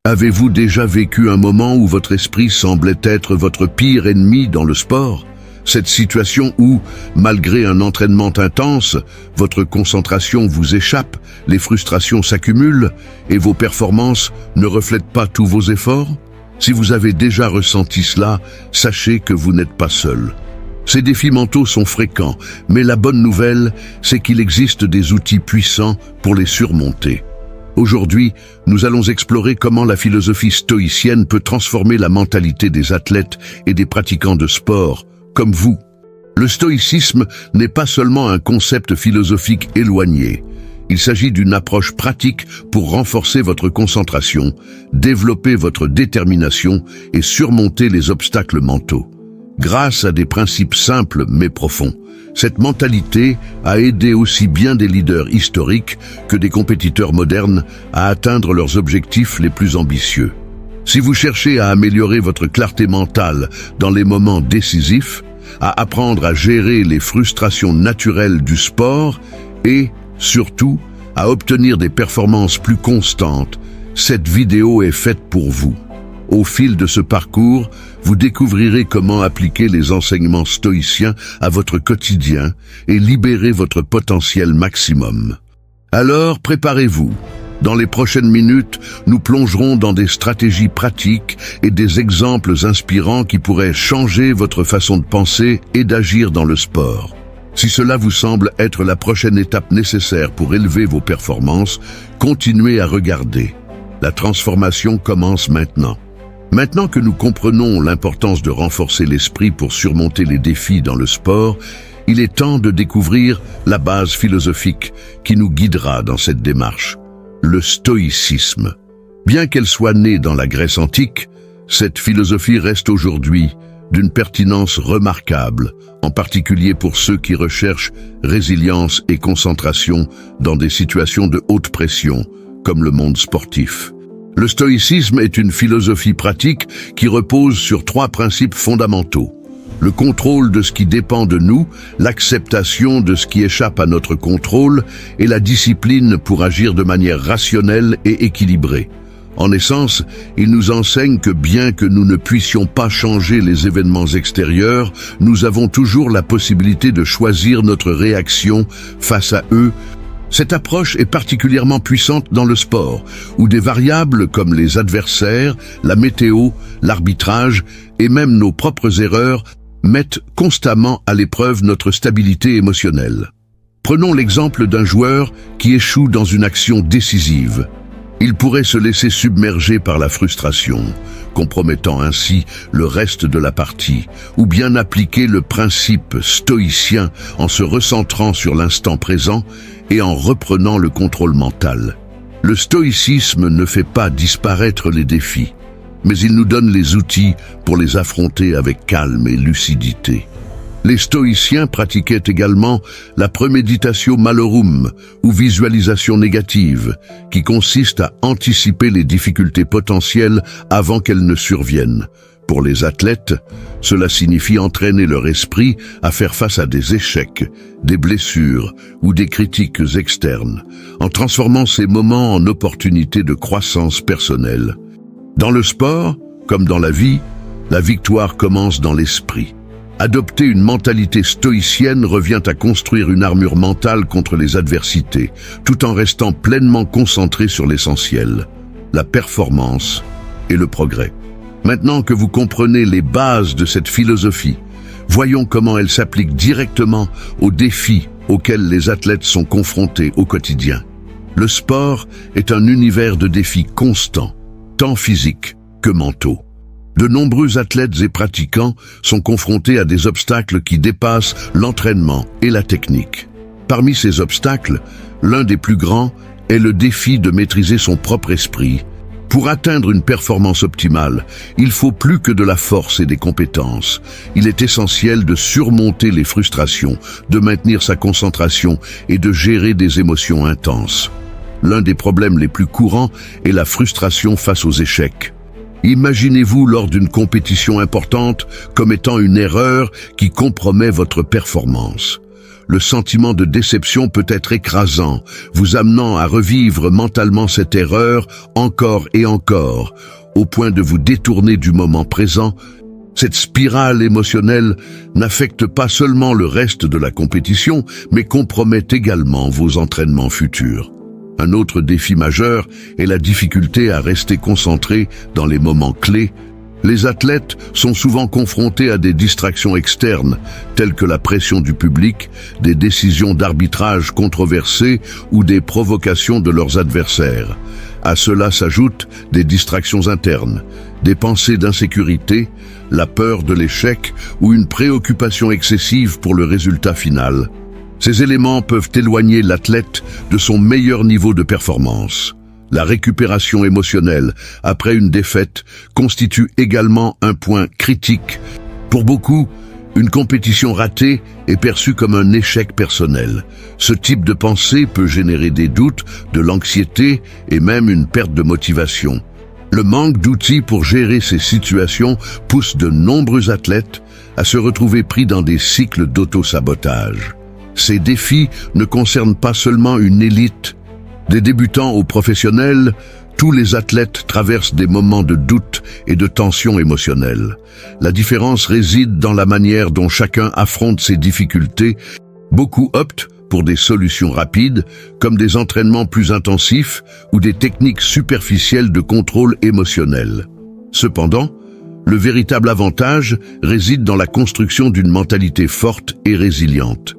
Avez-vous déjà vécu un moment où votre esprit semblait être votre pire ennemi dans le sport? Cette situation où, malgré un entraînement intense, votre concentration vous échappe, les frustrations s'accumulent et vos performances ne reflètent pas tous vos efforts? Si vous avez déjà ressenti cela, sachez que vous n'êtes pas seul. Ces défis mentaux sont fréquents, mais la bonne nouvelle, c'est qu'il existe des outils puissants pour les surmonter. Aujourd'hui, nous allons explorer comment la philosophie stoïcienne peut transformer la mentalité des athlètes et des pratiquants de sport, comme vous. Le stoïcisme n'est pas seulement un concept philosophique éloigné. Il s'agit d'une approche pratique pour renforcer votre concentration, développer votre détermination et surmonter les obstacles mentaux. Grâce à des principes simples mais profonds, cette mentalité a aidé aussi bien des leaders historiques que des compétiteurs modernes à atteindre leurs objectifs les plus ambitieux. Si vous cherchez à améliorer votre clarté mentale dans les moments décisifs, à apprendre à gérer les frustrations naturelles du sport et, surtout, à obtenir des performances plus constantes, cette vidéo est faite pour vous. Au fil de ce parcours, vous découvrirez comment appliquer les enseignements stoïciens à votre quotidien et libérer votre potentiel maximum. Alors, préparez-vous. Dans les prochaines minutes, nous plongerons dans des stratégies pratiques et des exemples inspirants qui pourraient changer votre façon de penser et d'agir dans le sport. Si cela vous semble être la prochaine étape nécessaire pour élever vos performances, continuez à regarder. La transformation commence maintenant. Maintenant que nous comprenons l'importance de renforcer l'esprit pour surmonter les défis dans le sport, il est temps de découvrir la base philosophique qui nous guidera dans cette démarche. Le stoïcisme. Bien qu'elle soit née dans la Grèce antique, cette philosophie reste aujourd'hui d'une pertinence remarquable, en particulier pour ceux qui recherchent résilience et concentration dans des situations de haute pression, comme le monde sportif. Le stoïcisme est une philosophie pratique qui repose sur 3 principes fondamentaux. Le contrôle de ce qui dépend de nous, l'acceptation de ce qui échappe à notre contrôle et la discipline pour agir de manière rationnelle et équilibrée. En essence, il nous enseigne que bien que nous ne puissions pas changer les événements extérieurs, nous avons toujours la possibilité de choisir notre réaction face à eux. Cette approche est particulièrement puissante dans le sport, où des variables comme les adversaires, la météo, l'arbitrage et même nos propres erreurs mettent constamment à l'épreuve notre stabilité émotionnelle. Prenons l'exemple d'un joueur qui échoue dans une action décisive. Il pourrait se laisser submerger par la frustration, compromettant ainsi le reste de la partie, ou bien appliquer le principe stoïcien en se recentrant sur l'instant présent et en reprenant le contrôle mental. Le stoïcisme ne fait pas disparaître les défis, mais il nous donne les outils pour les affronter avec calme et lucidité. Les stoïciens pratiquaient également la premeditatio malorum, ou visualisation négative, qui consiste à anticiper les difficultés potentielles avant qu'elles ne surviennent. Pour les athlètes, cela signifie entraîner leur esprit à faire face à des échecs, des blessures ou des critiques externes, en transformant ces moments en opportunités de croissance personnelle. Dans le sport, comme dans la vie, la victoire commence dans l'esprit. Adopter une mentalité stoïcienne revient à construire une armure mentale contre les adversités, tout en restant pleinement concentré sur l'essentiel, la performance et le progrès. Maintenant que vous comprenez les bases de cette philosophie, voyons comment elle s'applique directement aux défis auxquels les athlètes sont confrontés au quotidien. Le sport est un univers de défis constants, tant physiques que mentaux. De nombreux athlètes et pratiquants sont confrontés à des obstacles qui dépassent l'entraînement et la technique. Parmi ces obstacles, l'un des plus grands est le défi de maîtriser son propre esprit. Pour atteindre une performance optimale, il faut plus que de la force et des compétences. Il est essentiel de surmonter les frustrations, de maintenir sa concentration et de gérer des émotions intenses. L'un des problèmes les plus courants est la frustration face aux échecs. Imaginez-vous lors d'une compétition importante comme étant une erreur qui compromet votre performance. le sentiment de déception peut être écrasant, vous amenant à revivre mentalement cette erreur encore et encore, au point de vous détourner du moment présent. Cette spirale émotionnelle n'affecte pas seulement le reste de la compétition, mais compromet également vos entraînements futurs. Un autre défi majeur est la difficulté à rester concentré dans les moments clés. Les athlètes sont souvent confrontés à des distractions externes, telles que la pression du public, des décisions d'arbitrage controversées ou des provocations de leurs adversaires. À cela s'ajoutent des distractions internes, des pensées d'insécurité, la peur de l'échec ou une préoccupation excessive pour le résultat final. Ces éléments peuvent éloigner l'athlète de son meilleur niveau de performance. La récupération émotionnelle après une défaite constitue également un point critique. Pour beaucoup, une compétition ratée est perçue comme un échec personnel. Ce type de pensée peut générer des doutes, de l'anxiété et même une perte de motivation. Le manque d'outils pour gérer ces situations pousse de nombreux athlètes à se retrouver pris dans des cycles d'auto-sabotage. Ces défis ne concernent pas seulement une élite. Des débutants aux professionnels, tous les athlètes traversent des moments de doute et de tension émotionnelle. La différence réside dans la manière dont chacun affronte ces difficultés. Beaucoup optent pour des solutions rapides, comme des entraînements plus intensifs ou des techniques superficielles de contrôle émotionnel. Cependant, le véritable avantage réside dans la construction d'une mentalité forte et résiliente.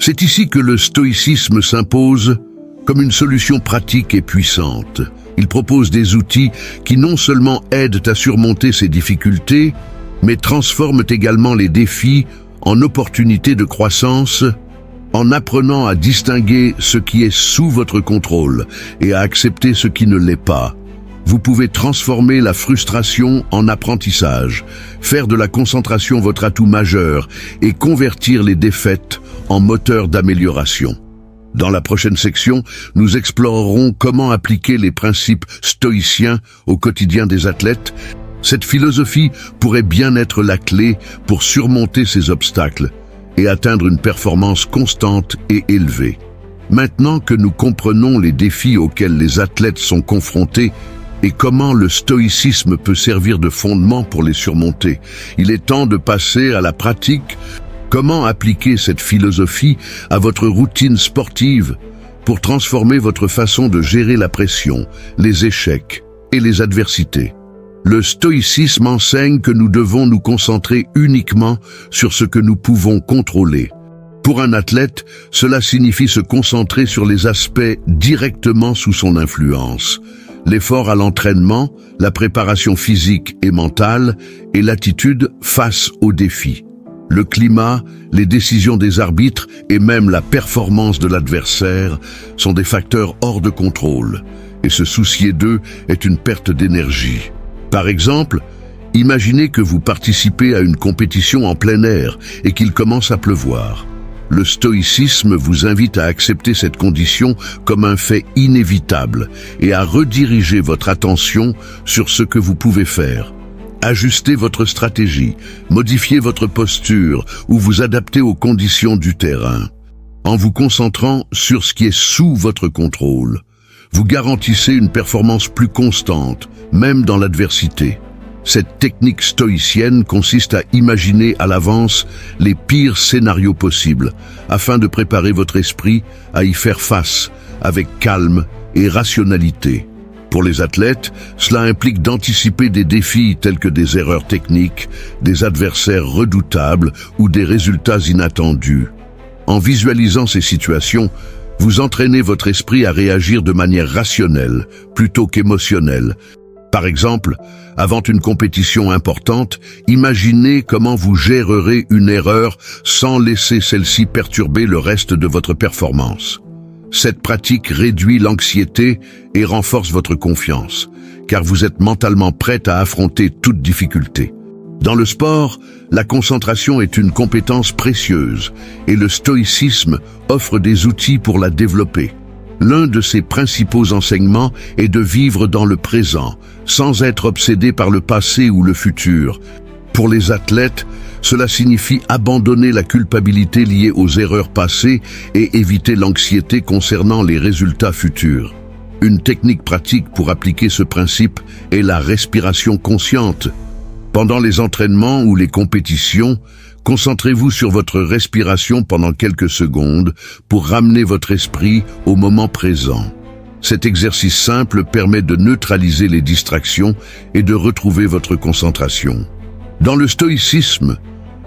C'est ici que le stoïcisme s'impose comme une solution pratique et puissante. Il propose des outils qui non seulement aident à surmonter ces difficultés, mais transforment également les défis en opportunités de croissance, en apprenant à distinguer ce qui est sous votre contrôle et à accepter ce qui ne l'est pas. Vous pouvez transformer la frustration en apprentissage, faire de la concentration votre atout majeur et convertir les défaites en moteur d'amélioration. Dans la prochaine section, nous explorerons comment appliquer les principes stoïciens au quotidien des athlètes. Cette philosophie pourrait bien être la clé pour surmonter ces obstacles et atteindre une performance constante et élevée. Maintenant que nous comprenons les défis auxquels les athlètes sont confrontés et comment le stoïcisme peut servir de fondement pour les surmonter, il est temps de passer à la pratique. Comment appliquer cette philosophie à votre routine sportive pour transformer votre façon de gérer la pression, les échecs et les adversités? Le stoïcisme enseigne que nous devons nous concentrer uniquement sur ce que nous pouvons contrôler. Pour un athlète, cela signifie se concentrer sur les aspects directement sous son influence. L'effort à l'entraînement, la préparation physique et mentale et l'attitude face aux défis. Le climat, les décisions des arbitres et même la performance de l'adversaire sont des facteurs hors de contrôle, et se soucier d'eux est une perte d'énergie. Par exemple, imaginez que vous participez à une compétition en plein air et qu'il commence à pleuvoir. Le stoïcisme vous invite à accepter cette condition comme un fait inévitable et à rediriger votre attention sur ce que vous pouvez faire. Ajustez votre stratégie, modifiez votre posture ou vous adaptez aux conditions du terrain. En vous concentrant sur ce qui est sous votre contrôle, vous garantissez une performance plus constante, même dans l'adversité. Cette technique stoïcienne consiste à imaginer à l'avance les pires scénarios possibles, afin de préparer votre esprit à y faire face avec calme et rationalité. Pour les athlètes, cela implique d'anticiper des défis tels que des erreurs techniques, des adversaires redoutables ou des résultats inattendus. En visualisant ces situations, vous entraînez votre esprit à réagir de manière rationnelle plutôt qu'émotionnelle. Par exemple, avant une compétition importante, imaginez comment vous gérerez une erreur sans laisser celle-ci perturber le reste de votre performance. Cette pratique réduit l'anxiété et renforce votre confiance, car vous êtes mentalement prête à affronter toute difficulté. Dans le sport, la concentration est une compétence précieuse et le stoïcisme offre des outils pour la développer. L'un de ses principaux enseignements est de vivre dans le présent, sans être obsédé par le passé ou le futur. Pour les athlètes, cela signifie abandonner la culpabilité liée aux erreurs passées et éviter l'anxiété concernant les résultats futurs. Une technique pratique pour appliquer ce principe est la respiration consciente. Pendant les entraînements ou les compétitions, concentrez-vous sur votre respiration pendant quelques secondes pour ramener votre esprit au moment présent. Cet exercice simple permet de neutraliser les distractions et de retrouver votre concentration. Dans le stoïcisme,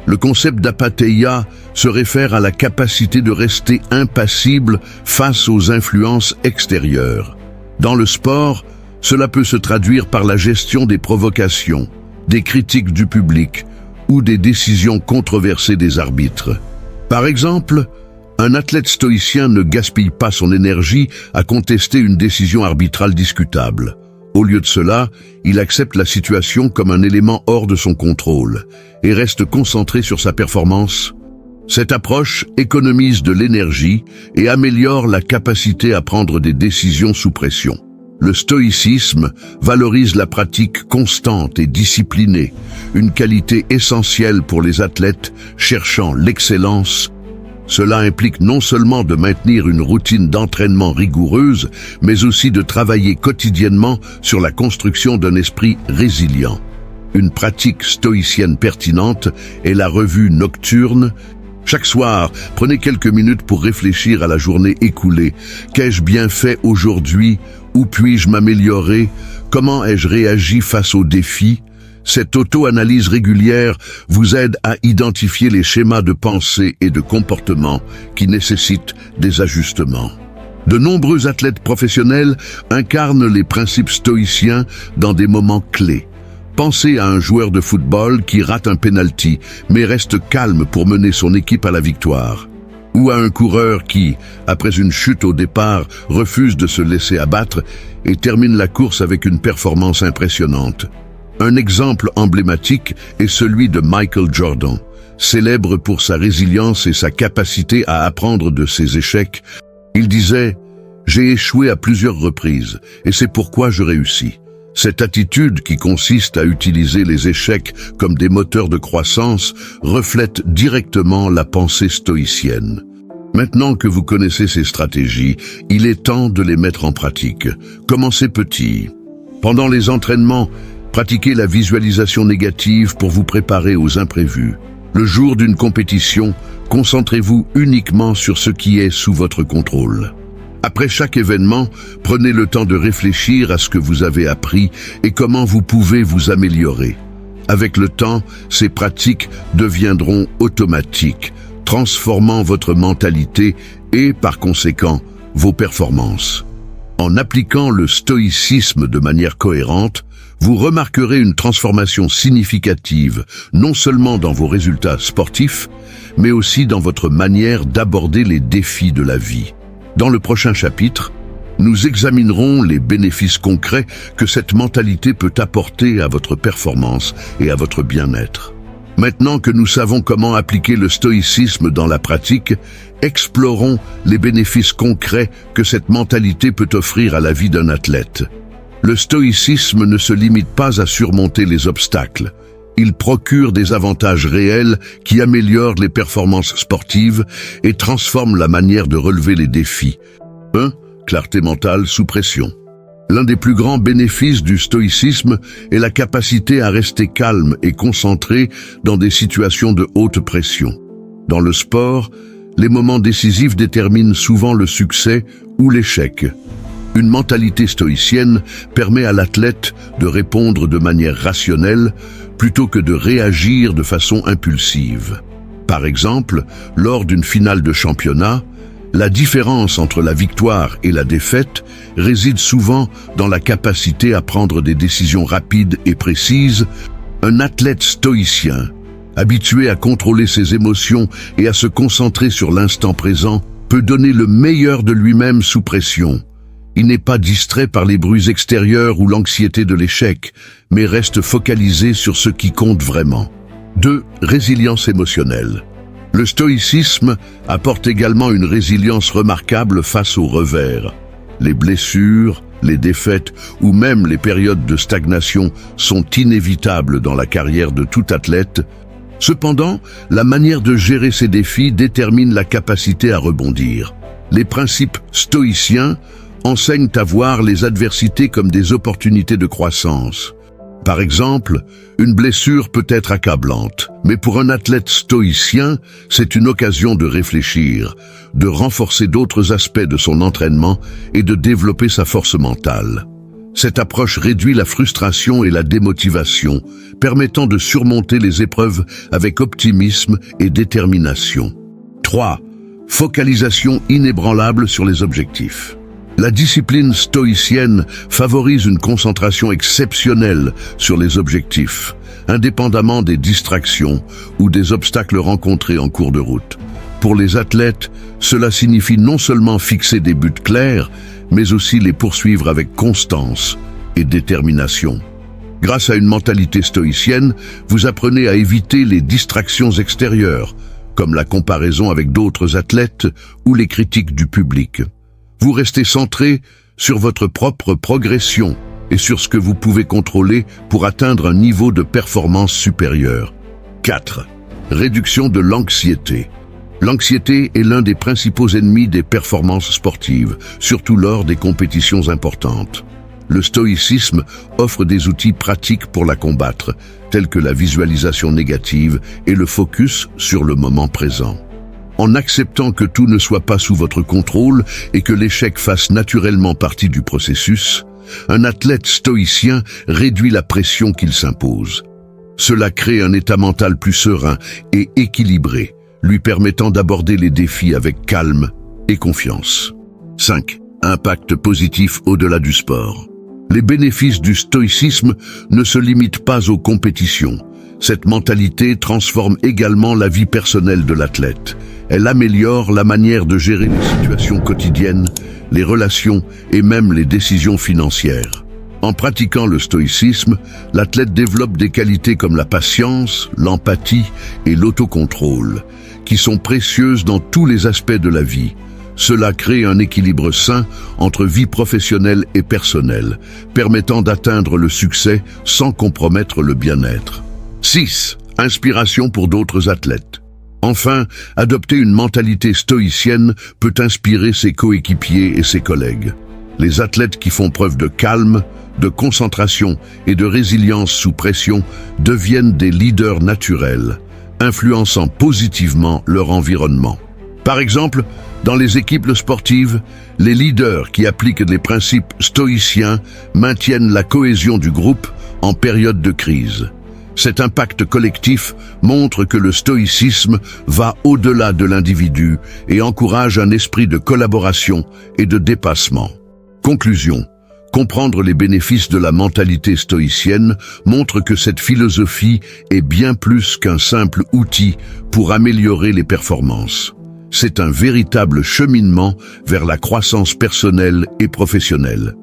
le concept d'apatheia se réfère à la capacité de rester impassible face aux influences extérieures. Dans le sport, cela peut se traduire par la gestion des provocations, des critiques du public ou des décisions controversées des arbitres. Par exemple, un athlète stoïcien ne gaspille pas son énergie à contester une décision arbitrale discutable. Au lieu de cela, il accepte la situation comme un élément hors de son contrôle et reste concentré sur sa performance. Cette approche économise de l'énergie et améliore la capacité à prendre des décisions sous pression. Le stoïcisme valorise la pratique constante et disciplinée, une qualité essentielle pour les athlètes cherchant l'excellence. Cela implique non seulement de maintenir une routine d'entraînement rigoureuse, mais aussi de travailler quotidiennement sur la construction d'un esprit résilient. Une pratique stoïcienne pertinente est la revue nocturne. Chaque soir, prenez quelques minutes pour réfléchir à la journée écoulée. Qu'ai-je bien fait aujourd'hui? Où puis-je m'améliorer? Comment ai-je réagi face aux défis? Cette auto-analyse régulière vous aide à identifier les schémas de pensée et de comportement qui nécessitent des ajustements. De nombreux athlètes professionnels incarnent les principes stoïciens dans des moments clés. Pensez à un joueur de football qui rate un penalty mais reste calme pour mener son équipe à la victoire. Ou à un coureur qui, après une chute au départ, refuse de se laisser abattre et termine la course avec une performance impressionnante. Un exemple emblématique est celui de Michael Jordan, célèbre pour sa résilience et sa capacité à apprendre de ses échecs. Il disait « J'ai échoué à plusieurs reprises et c'est pourquoi je réussis ». Cette attitude qui consiste à utiliser les échecs comme des moteurs de croissance reflète directement la pensée stoïcienne. Maintenant que vous connaissez ces stratégies, il est temps de les mettre en pratique. Commencez petit. Pendant les entraînements, pratiquez la visualisation négative pour vous préparer aux imprévus. Le jour d'une compétition, concentrez-vous uniquement sur ce qui est sous votre contrôle. Après chaque événement, prenez le temps de réfléchir à ce que vous avez appris et comment vous pouvez vous améliorer. Avec le temps, ces pratiques deviendront automatiques, transformant votre mentalité et, par conséquent, vos performances. En appliquant le stoïcisme de manière cohérente, vous remarquerez une transformation significative, non seulement dans vos résultats sportifs, mais aussi dans votre manière d'aborder les défis de la vie. Dans le prochain chapitre, nous examinerons les bénéfices concrets que cette mentalité peut apporter à votre performance et à votre bien-être. Maintenant que nous savons comment appliquer le stoïcisme dans la pratique, explorons les bénéfices concrets que cette mentalité peut offrir à la vie d'un athlète. Le stoïcisme ne se limite pas à surmonter les obstacles. Il procure des avantages réels qui améliorent les performances sportives et transforment la manière de relever les défis. 1. Clarté mentale sous pression. L'un des plus grands bénéfices du stoïcisme est la capacité à rester calme et concentré dans des situations de haute pression. Dans le sport, les moments décisifs déterminent souvent le succès ou l'échec. Une mentalité stoïcienne permet à l'athlète de répondre de manière rationnelle plutôt que de réagir de façon impulsive. Par exemple, lors d'une finale de championnat, la différence entre la victoire et la défaite réside souvent dans la capacité à prendre des décisions rapides et précises. Un athlète stoïcien, habitué à contrôler ses émotions et à se concentrer sur l'instant présent, peut donner le meilleur de lui-même sous pression. Il n'est pas distrait par les bruits extérieurs ou l'anxiété de l'échec, mais reste focalisé sur ce qui compte vraiment. 2. Résilience émotionnelle. Le stoïcisme apporte également une résilience remarquable face aux revers. Les blessures, les défaites ou même les périodes de stagnation sont inévitables dans la carrière de tout athlète. Cependant, la manière de gérer ces défis détermine la capacité à rebondir. Les principes stoïciens enseignent à voir les adversités comme des opportunités de croissance. Par exemple, une blessure peut être accablante, mais pour un athlète stoïcien, c'est une occasion de réfléchir, de renforcer d'autres aspects de son entraînement et de développer sa force mentale. Cette approche réduit la frustration et la démotivation, permettant de surmonter les épreuves avec optimisme et détermination. 3. Focalisation inébranlable sur les objectifs. La discipline stoïcienne favorise une concentration exceptionnelle sur les objectifs, indépendamment des distractions ou des obstacles rencontrés en cours de route. Pour les athlètes, cela signifie non seulement fixer des buts clairs, mais aussi les poursuivre avec constance et détermination. Grâce à une mentalité stoïcienne, vous apprenez à éviter les distractions extérieures, comme la comparaison avec d'autres athlètes ou les critiques du public. Vous restez centré sur votre propre progression et sur ce que vous pouvez contrôler pour atteindre un niveau de performance supérieur. 4. Réduction de l'anxiété. L'anxiété est l'un des principaux ennemis des performances sportives, surtout lors des compétitions importantes. Le stoïcisme offre des outils pratiques pour la combattre, tels que la visualisation négative et le focus sur le moment présent. En acceptant que tout ne soit pas sous votre contrôle et que l'échec fasse naturellement partie du processus, un athlète stoïcien réduit la pression qu'il s'impose. Cela crée un état mental plus serein et équilibré, lui permettant d'aborder les défis avec calme et confiance. 5. Impact positif au-delà du sport. Les bénéfices du stoïcisme ne se limitent pas aux compétitions. Cette mentalité transforme également la vie personnelle de l'athlète. Elle améliore la manière de gérer les situations quotidiennes, les relations et même les décisions financières. En pratiquant le stoïcisme, l'athlète développe des qualités comme la patience, l'empathie et l'autocontrôle, qui sont précieuses dans tous les aspects de la vie. Cela crée un équilibre sain entre vie professionnelle et personnelle, permettant d'atteindre le succès sans compromettre le bien-être. 6. Inspiration pour d'autres athlètes. Enfin, adopter une mentalité stoïcienne peut inspirer ses coéquipiers et ses collègues. Les athlètes qui font preuve de calme, de concentration et de résilience sous pression deviennent des leaders naturels, influençant positivement leur environnement. Par exemple, dans les équipes sportives, les leaders qui appliquent les principes stoïciens maintiennent la cohésion du groupe en période de crise. Cet impact collectif montre que le stoïcisme va au-delà de l'individu et encourage un esprit de collaboration et de dépassement. Conclusion. Comprendre les bénéfices de la mentalité stoïcienne montre que cette philosophie est bien plus qu'un simple outil pour améliorer les performances. C'est un véritable cheminement vers la croissance personnelle et professionnelle.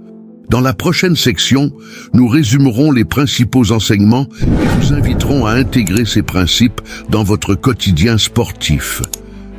Dans la prochaine section, nous résumerons les principaux enseignements et vous inviterons à intégrer ces principes dans votre quotidien sportif.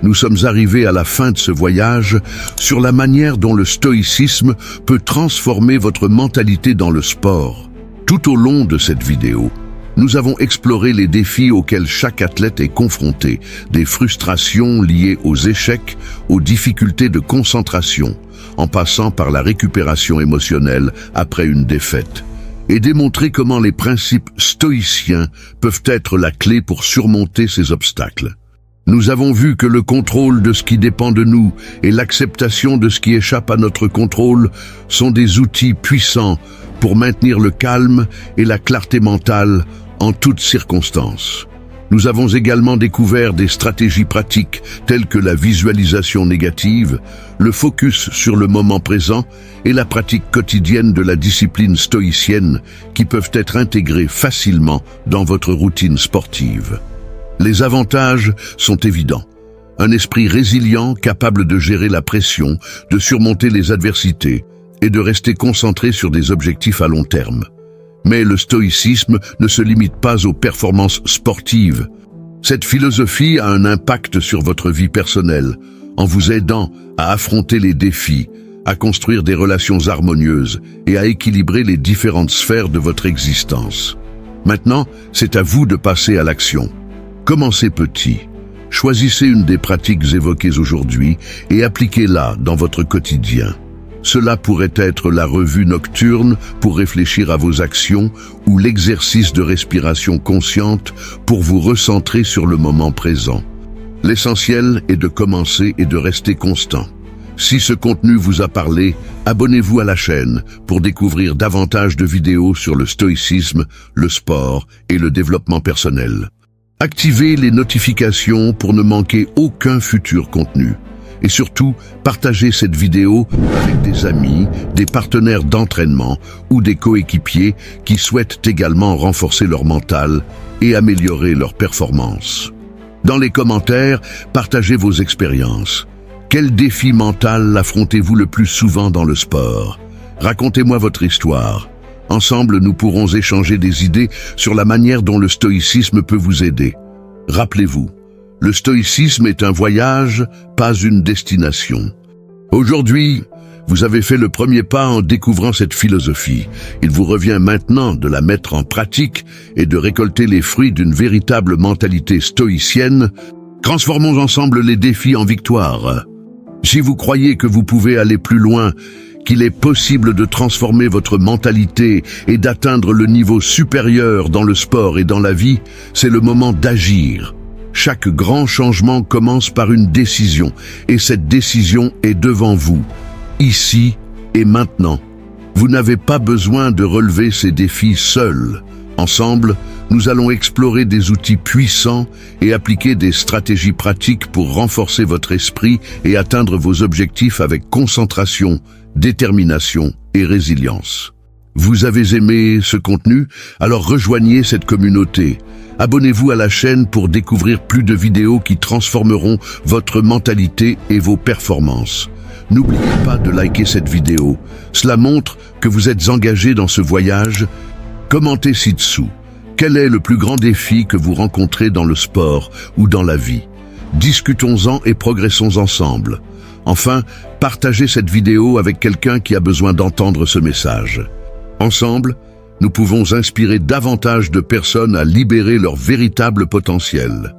Nous sommes arrivés à la fin de ce voyage sur la manière dont le stoïcisme peut transformer votre mentalité dans le sport. Tout au long de cette vidéo, nous avons exploré les défis auxquels chaque athlète est confronté, des frustrations liées aux échecs, aux difficultés de concentration, en passant par la récupération émotionnelle après une défaite, et démontré comment les principes stoïciens peuvent être la clé pour surmonter ces obstacles. Nous avons vu que le contrôle de ce qui dépend de nous et l'acceptation de ce qui échappe à notre contrôle sont des outils puissants pour maintenir le calme et la clarté mentale en toutes circonstances. Nous avons également découvert des stratégies pratiques telles que la visualisation négative, le focus sur le moment présent et la pratique quotidienne de la discipline stoïcienne qui peuvent être intégrées facilement dans votre routine sportive. Les avantages sont évidents. Un esprit résilient capable de gérer la pression, de surmonter les adversités et de rester concentré sur des objectifs à long terme. Mais le stoïcisme ne se limite pas aux performances sportives. Cette philosophie a un impact sur votre vie personnelle, en vous aidant à affronter les défis, à construire des relations harmonieuses et à équilibrer les différentes sphères de votre existence. Maintenant, c'est à vous de passer à l'action. Commencez petit. Choisissez une des pratiques évoquées aujourd'hui et appliquez-la dans votre quotidien. Cela pourrait être la revue nocturne pour réfléchir à vos actions ou l'exercice de respiration consciente pour vous recentrer sur le moment présent. L'essentiel est de commencer et de rester constant. Si ce contenu vous a parlé, abonnez-vous à la chaîne pour découvrir davantage de vidéos sur le stoïcisme, le sport et le développement personnel. Activez les notifications pour ne manquer aucun futur contenu. Et surtout, partagez cette vidéo avec des amis, des partenaires d'entraînement ou des coéquipiers qui souhaitent également renforcer leur mental et améliorer leur performance. Dans les commentaires, partagez vos expériences. Quel défi mental affrontez-vous le plus souvent dans le sport? Racontez-moi votre histoire. Ensemble, nous pourrons échanger des idées sur la manière dont le stoïcisme peut vous aider. Rappelez-vous, le stoïcisme est un voyage, pas une destination. Aujourd'hui, vous avez fait le premier pas en découvrant cette philosophie. Il vous revient maintenant de la mettre en pratique et de récolter les fruits d'une véritable mentalité stoïcienne. Transformons ensemble les défis en victoire. Si vous croyez que vous pouvez aller plus loin, qu'il est possible de transformer votre mentalité et d'atteindre le niveau supérieur dans le sport et dans la vie, c'est le moment d'agir. Chaque grand changement commence par une décision, et cette décision est devant vous, ici et maintenant. Vous n'avez pas besoin de relever ces défis seul. Ensemble, nous allons explorer des outils puissants et appliquer des stratégies pratiques pour renforcer votre esprit et atteindre vos objectifs avec concentration, détermination et résilience. Vous avez aimé ce contenu? Alors rejoignez cette communauté. Abonnez-vous à la chaîne pour découvrir plus de vidéos qui transformeront votre mentalité et vos performances. N'oubliez pas de liker cette vidéo. Cela montre que vous êtes engagé dans ce voyage. Commentez ci-dessous. Quel est le plus grand défi que vous rencontrez dans le sport ou dans la vie? Discutons-en et progressons ensemble. Enfin, partagez cette vidéo avec quelqu'un qui a besoin d'entendre ce message. Ensemble, nous pouvons inspirer davantage de personnes à libérer leur véritable potentiel.